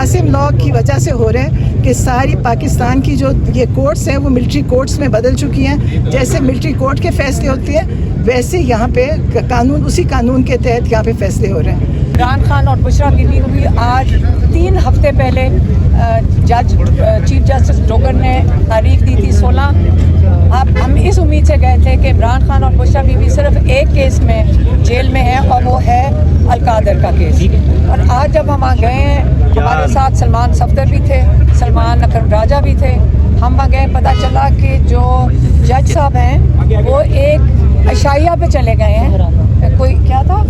Qasim law کی وجہ سے ہو رہا ہے کہ ساری پاکستان کی جو یہ کورٹس ہیں وہ ملٹری کورٹس میں بدل چکی ہیں. جیسے ملٹری کورٹ کے فیصلے ہوتے ہیں ویسے یہاں پہ قانون, اسی قانون کے تحت یہاں پہ فیصلے ہو رہے ہیں. عمران خان اور بشرا بی بی کو بھی آج 3 ہفتے پہلے چیف جسٹس ڈوگر نے تاریخ دی تھی 16. اب ہم اس امید سے گئے تھے کہ عمران خان اور بشرا بی بی صرف ایک کیس میں جیل میں ہیں اور وہ ہے القادر کا کیس. اور آج جب ہم وہاں گئے ہیں ہمارے ساتھ سلمان صفدر بھی تھے, سلمان اکرم راجہ بھی تھے. ہم وہاں گئے, پتہ چلا کہ جو جج صاحب ہیں وہ ایک عشائیہ پہ چلے گئے ہیں. کوئی کیا تھا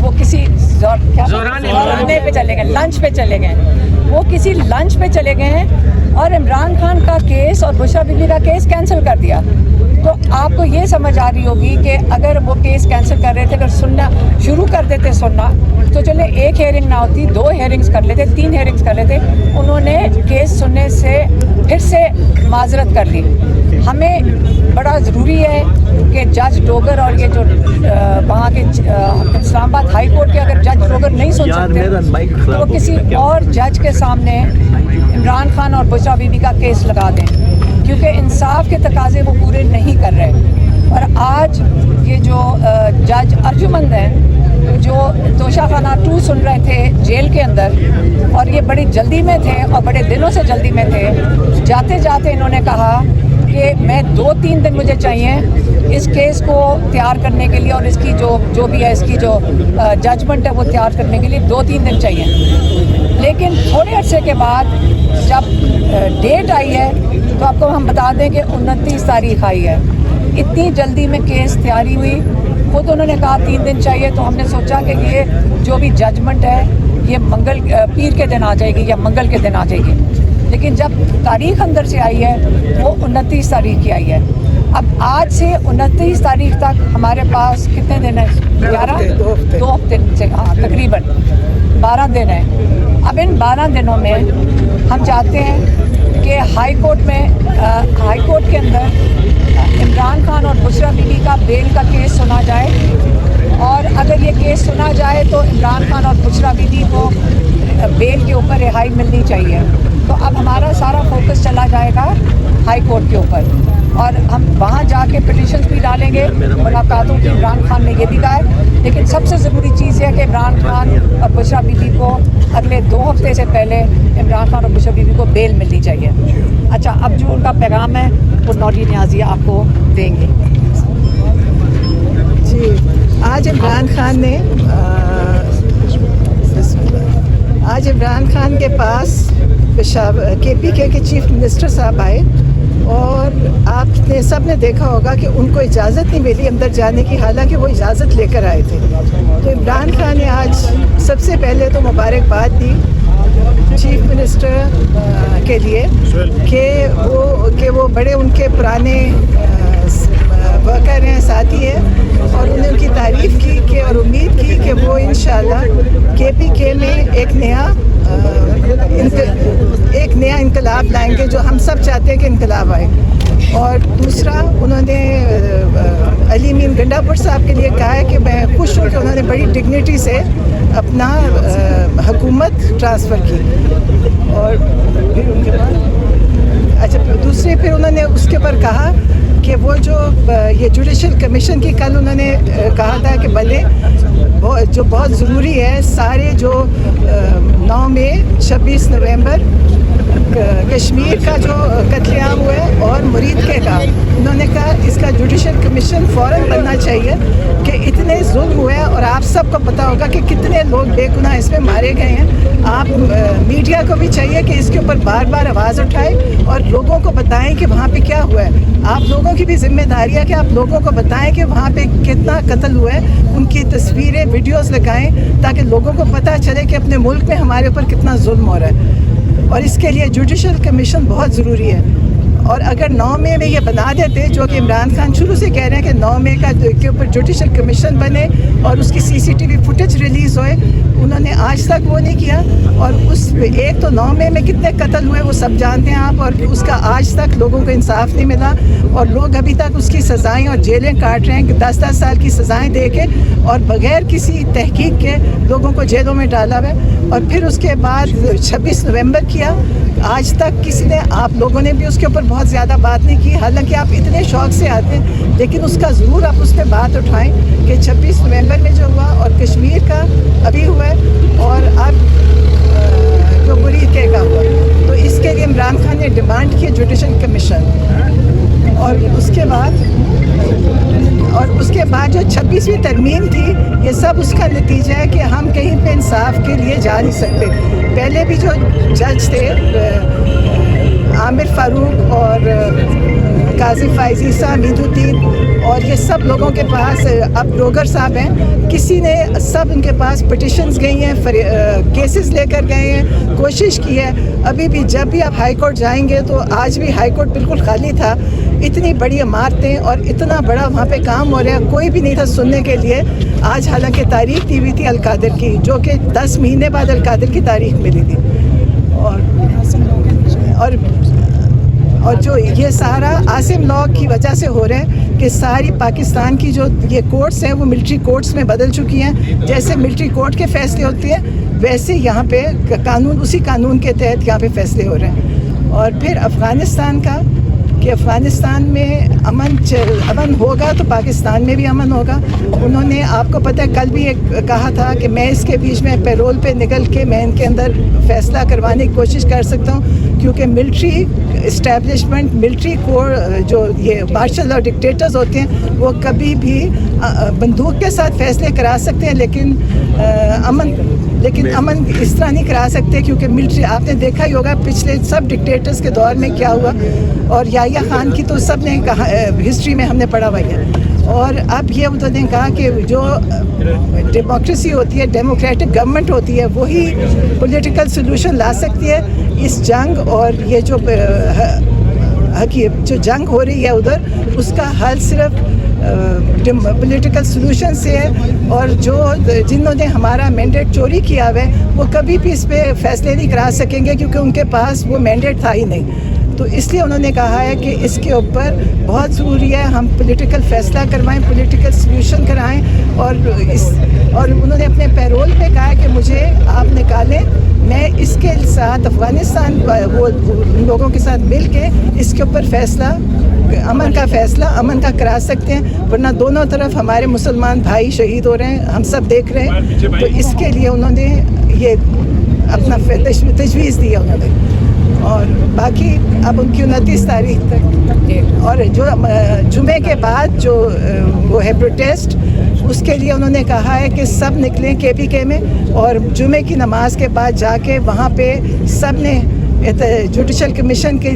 وہ کسی زورانے پہ چلے گئے, لنچ پہ چلے گئے, وہ کسی لنچ پہ چلے گئے ہیں اور عمران خان کا کیس اور بشرا بی بی کا کیس کینسل کر دیا. تو آپ کو یہ سمجھ آ رہی ہوگی کہ اگر وہ کیس کینسل کر رہے تھے, اگر سننا شروع کر دیتے سننا تو چلے ایک ہیئرنگ نہ ہوتی, 2 ہیئرنگز کر لیتے, 3 ہیئرنگز کر لیتے. انہوں نے کیس سننے سے پھر سے معذرت کر لی. ہمیں بڑا ضروری ہے کہ جج ڈوگر اور یہ جو وہاں کے اسلام آباد ہائی کورٹ کے اگر جج ڈوگر نہیں سن سکتے تو وہ کسی اور جج کے سامنے عمران خان اور بشرا بی بی کا کیس لگا دیں, کیونکہ انصاف کے تقاضے وہ پورے نہیں کر رہے. اور آج یہ جو جج ارجمند ہیں جو توشہ خانہ 2 سن رہے تھے جیل کے اندر, اور یہ بڑی جلدی میں تھے اور بڑے دنوں سے جلدی میں تھے, جاتے جاتے انہوں نے کہا کہ میں 2-3 دن مجھے چاہیے اس کیس کو تیار کرنے کے لیے, اور اس کی جو بھی ہے اس کی جو ججمنٹ ہے وہ تیار کرنے کے لیے 2-3 دن چاہیے. لیکن تھوڑے عرصے کے بعد جب ڈیٹ آئی ہے تو آپ کو ہم بتا دیں کہ 29 تاریخ آئی ہے. اتنی جلدی میں کیس تیاری ہوئی, خود انہوں نے کہا 3 دن چاہیے. تو ہم نے سوچا کہ یہ جو بھی ججمنٹ ہے یہ پیر کے دن آ جائے گی یا منگل کے دن آ جائے گی. لیکن جب تاریخ اندر سے آئی ہے وہ 29 تاریخ کی آئی ہے. اب آج سے 29 تاریخ تک ہمارے پاس کتنے دن ہیں؟ 2 ہفتے سے, ہاں تقریباً 12 دن ہیں. اب ان 12 دنوں میں ہم چاہتے ہیں کہ ہائی کورٹ کے اندر عمران خان اور بشرا بی بی کا بیل کا کیس سنا جائے, اور اگر یہ کیس سنا جائے تو عمران خان اور بشرا بی بی کو بیل کے اوپر رہائی ملنی چاہیے. تو اب ہمارا سارا فوکس چلا جائے گا ہائی کورٹ کے اوپر, اور ہم وہاں جا کے پٹیشنز بھی ڈالیں گے ملاقاتوں کی. عمران خان نے یہ بھی کہا ہے, لیکن سب سے ضروری چیز ہے کہ عمران خان اور بشرا بی بی کو اگلے 2 ہفتے سے پہلے عمران خان اور بشرا بی بی کو بیل ملنی چاہیے. اچھا, اب جو ان کا پیغام ہے وہ نوری نیازی آپ کو دیں گے. جی, آج عمران خان کے پاس KPK کے چیف منسٹر صاحب آئے, اور آپ نے سب نے دیکھا ہوگا کہ ان کو اجازت نہیں ملی اندر جانے کی, حالانکہ وہ اجازت لے کر آئے تھے. تو عمران خان نے آج سب سے پہلے تو مبارکباد دی چیف منسٹر کے لیے کہ وہ بڑے ان کے پرانے ورکر ہیں, ساتھی ہیں, اور انہوں نے ان کی تعریف کی اور امید کی کہ وہ انشاءاللہ KPK میں ایک نیا انقلاب لائیں گے, جو ہم سب چاہتے ہیں کہ انقلاب آئے. اور دوسرا انہوں نے علی مین گنڈا پور صاحب کے لیے کہا ہے کہ میں خوش ہوں کہ انہوں نے بڑی ڈگنیٹی سے اپنا حکومت ٹرانسفر کی. اور پھر ان کے بعد دوسرے پھر انہوں نے اس کے اوپر کہا کہ وہ جو یہ جوڈیشل کمیشن کی کل انہوں نے کہا تھا کہ بھلے جو بہت ضروری ہے, سارے جو 9 مئی 26 نومبر کشمیر کا جو قتل عام ہوا ہے اور مرید کے کا, انہوں نے کہا اس کا جوڈیشل کمیشن فوراً بننا چاہیے کہ اتنے ظلم ہوئے ہیں, اور آپ سب کو پتہ ہوگا کہ کتنے لوگ بے گناہ اس میں مارے گئے ہیں. آپ میڈیا کو بھی چاہیے کہ اس کے اوپر بار بار آواز اٹھائیں اور لوگوں کو بتائیں کہ وہاں پہ کیا ہوا ہے. آپ لوگوں کی بھی ذمہ داری ہے کہ آپ لوگوں کو بتائیں کہ وہاں پہ کتنا قتل ہوا ہے, ان کی تصویریں ویڈیوز لگائیں تاکہ لوگوں کو پتہ چلے کہ اپنے ملک میں ہمارے اوپر کتنا ظلم ہو رہا ہے. اور اس کے لیے جوڈیشل کمیشن بہت ضروری ہے. اور اگر 9 مئی میں یہ بنا دیتے, جو کہ عمران خان شروع سے کہہ رہے ہیں کہ 9 مئی کے اوپر جوڈیشل کمیشن بنے اور اس کی CCTV فوٹیج ریلیز ہوئے, انہوں نے آج تک وہ نہیں کیا. اور اس एक तो 9 मई में कितने कत्ल हुए वो सब जानते हैं आप, और उसका आज तक लोगों को इंसाफ नहीं मिला, और लोग अभी तक उसकी सज़ाएं और जेलें काट रहे हैं कि 10-10 साल की सज़ाएं दे के और बग़ैर किसी तहकीक के लोगों को जेलों में डाला हुआ है। और फिर उसके बाद 26 नवंबर किया, आज तक किसी ने, आप लोगों ने भी उसके ऊपर बहुत ज़्यादा बात नहीं की, हालांकि आप इतने शौक़ से आते हैं, लेकिन उसका ज़रूर आप उस पर बात उठाएं कि 26 नवंबर में जो हुआ और कश्मीर का अभी हुआ है और अब जो बुरी के का हुआ, तो इसके लिए इमरान खान ने डिमांड की जुडिशल कमीशन। और उसके बाद जो 26वीं तरमीम थी, ये सब उसका नतीजा है कि हम कहीं पे इंसाफ के लिए जा नहीं सकते। पहले भी जो जज थे आमिर फारूक और काजी फाइजी साहब, मीदुद्दीन, और ये सब लोगों के पास, अब डोगर साहब हैं, किसी ने, सब उनके पास पिटिशंस गई हैं, केसेस लेकर गए हैं, कोशिश की है। अभी भी जब भी आप हाई कोर्ट जाएंगे तो आज भी हाई कोर्ट बिल्कुल खाली था, इतनी बड़ी इमारतें और इतना बड़ा वहाँ पे काम हो रहा है, कोई भी नहीं था सुनने के लिए। आज हालांकि तारीख दी हुई थी अलकादर की, जो कि 10 महीने बाद अलकादर की तारीख मिली थी। और जो ये सारा आसिम लॉ की वजह से हो रहा है कि सारी पाकिस्तान की जो ये कोर्ट्स हैं वो मिलिट्री कोर्ट्स में बदल चुकी हैं। जैसे मिलिट्री कोर्ट के फैसले होते हैं वैसे यहाँ पे कानून, उसी कानून के तहत यहाँ पे फैसले हो रहे हैं। और फिर अफ़गानिस्तान का, कि अफ़गानिस्तान में अमन होगा तो पाकिस्तान में भी अमन होगा। उन्होंने, आपको पता है, कल भी एक कहा था कि मैं इसके बीच में पैरोल पे निकल के मैं इनके अंदर फ़ैसला करवाने की कोशिश कर सकता हूँ, क्योंकि मिलिट्री इस्टेब्लिशमेंट, मिलिट्री कोर, जो ये मार्शल और डिक्टेटर्स होते हैं, वो कभी भी बंदूक के साथ फ़ैसले करा सकते हैं, लेकिन अमन इस तरह नहीं करा सकते, क्योंकि मिलिट्री, आपने देखा ही होगा पिछले सब डिक्टेटर्स के दौर में क्या हुआ, और याह्या खान की तो सब ने कहा, हिस्ट्री में हमने पढ़ा हुआ है। और अब ये उन्होंने कहा कि जो डेमोक्रेसी होती है, डेमोक्रेटिक गवर्नमेंट होती है, वही पॉलिटिकल सोल्यूशन ला सकती है इस जंग, और ये जो जंग हो रही है उधर, उसका हल सिर्फ पॉलिटिकल सोल्यूशन से है। और जो जिन्होंने हमारा मैंडेट चोरी किया हुआ है वो कभी भी इस पर फैसले नहीं करा सकेंगे, क्योंकि उनके पास वो मैंडेट था ही नहीं। तो इसलिए उन्होंने कहा है कि इसके ऊपर बहुत ज़रूरी है हम पॉलिटिकल फ़ैसला करवाएं, पॉलिटिकल सोल्यूशन कराएं। और उन्होंने अपने पैरोल पे कहा है कि मुझे आप निकालें, मैं इसके साथ अफ़गानिस्तान वो लोगों के साथ मिल के इसके ऊपर फ़ैसला, अमन का करा सकते हैं, वरना दोनों तरफ हमारे मुसलमान भाई शहीद हो रहे हैं, हम सब देख रहे हैं। तो इसके लिए उन्होंने ये अपना तजवीज़ दिया उन्होंने। और बाकी अब उनकी 29 तारीख तक, और जो जुमे के बाद जो वो है प्रोटेस्ट, उसके लिए उन्होंने कहा है कि सब निकलें KPK में, और जुमे की नमाज के बाद जाके वहाँ पे सब ने जुडिशल कमीशन की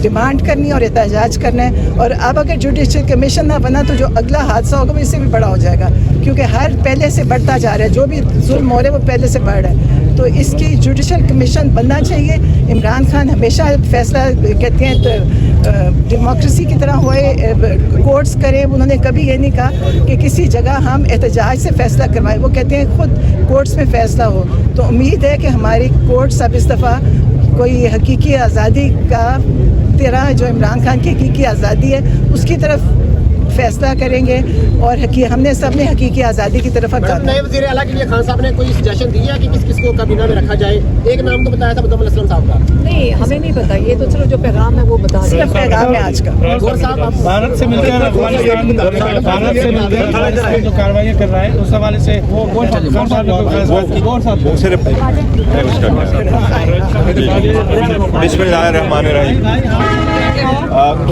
डिमांड करनी और एहतजाज करना है। और अब अगर जुडिशल कमीशन ना बना तो जो अगला हादसा होगा वो इससे भी बड़ा हो जाएगा, क्योंकि हर पहले से बढ़ता जा रहा है, जो भी जुल्म हो रहा है वो पहले से बढ़ रहा है। तो इसकी जुडिशल कमीशन बनना चाहिए। इमरान खान हमेशा फैसला कहते हैं तो डेमोक्रेसी की तरह होए, कोर्ट्स करें। उन्होंने कभी ये नहीं कहा कि किसी जगह हम एहतजाज से फैसला करवाएं, वो कहते हैं खुद कोर्ट्स में फैसला हो। तो उम्मीद है कि हमारी कोर्ट्स अब इस दफ़ा कोई हकीकी आज़ादी का तरह, जो इमरान खान की हकीकी आज़ादी है उसकी तरफ फैसला करेंगे, और हमने सब ने हकीकी आज़ादी की तरफ नए वज़ीर आला के लिए खान साहब ने कोई सजेशन दिया कि किस को काबीना में रखा जाए? एक नाम तो बताया था मुद्दम असलम साहब का। नहीं, हमें नहीं पता, ये तो चलो जो पैगाम है वो बता रहे हैं। सिर्फ पैगाम है आज का। गौर साहब, आप भारत से मिलकर जो कार्रवाई कर रहा है उस हवाले से बिस्मिल्लाहिर्रहमानिर्रहीम।